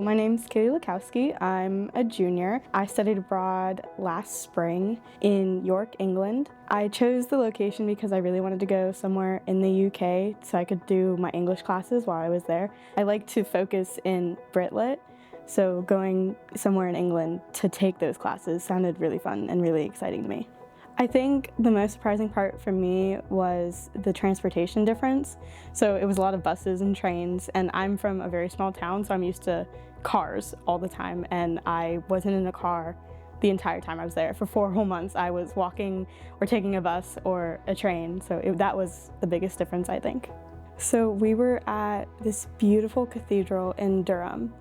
My name's Calee. I'm a junior. I studied abroad last spring in York, England. I chose the location because I really wanted to go somewhere in the UK so I could do my English classes while I was there. I like to focus in Brit-Lit, so going somewhere in England to take those classes sounded really fun and really exciting to me. I think the most surprising part for me was the transportation difference. So it was a lot of buses and trains, and I'm from a very small town, so I'm used to cars all the time, and I wasn't in a car the entire time I was there. For 4 whole months, I was walking or taking a bus or a train, so that was the biggest difference, I think. So we were at this beautiful cathedral in Durham,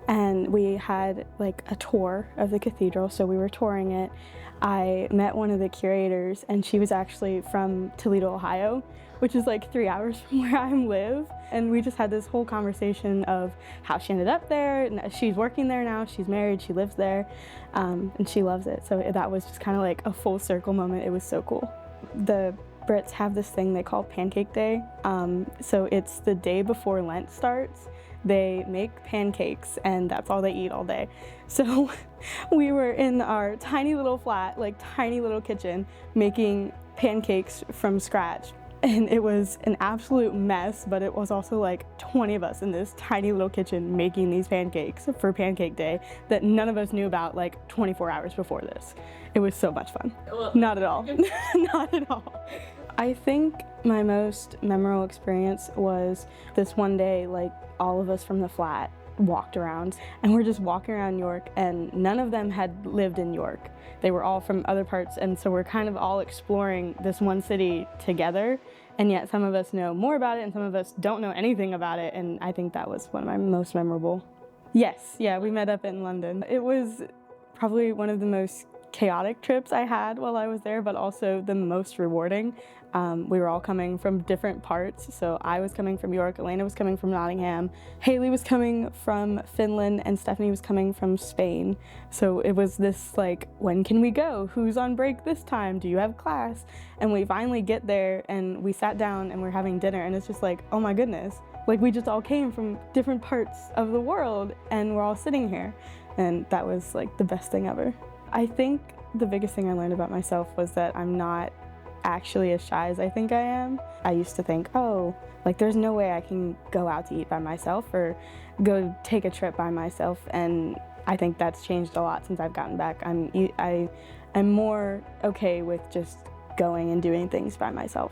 and we had like a tour of the cathedral, so we were touring it. I met one of the curators, and she was actually from Toledo, Ohio, which is like 3 hours from where I live. And we just had this whole conversation of how she ended up there, and she's working there now, she's married, she lives there, and she loves it. So that was just kind of like a full circle moment. It was so cool. The Brits have this thing they call Pancake Day. So it's the day before Lent starts. They make pancakes, and that's all they eat all day. So we were in our tiny little flat, like tiny little kitchen, making pancakes from scratch. And it was an absolute mess, but it was also like 20 of us in this tiny little kitchen making these pancakes for Pancake Day that none of us knew about like 24 hours before this. It was so much fun. Not at all. Not at all. I think my most memorable experience was this one day, like all of us from the flat walked around, and we're just walking around York, and none of them had lived in York. They were all from other parts, and so we're kind of all exploring this one city together, and yet some of us know more about it and some of us don't know anything about it, and I think that was one of my most memorable. Yes, yeah, we met up in London. It was probably one of the most chaotic trips I had while I was there, but also the most rewarding. We were all coming from different parts, so I was coming from York, Elena was coming from Nottingham, Haley was coming from Finland, and Stephanie was coming from Spain. So it was this like, when can we go? Who's on break this time? Do you have class? And we finally get there, and we sat down and we're having dinner, and it's just like, oh my goodness, like we just all came from different parts of the world and we're all sitting here. And that was like the best thing ever. I think the biggest thing I learned about myself was that I'm not actually as shy as I think I am. I used to think, oh, like there's no way I can go out to eat by myself or go take a trip by myself, and I think that's changed a lot since I've gotten back. I'm more okay with just going and doing things by myself.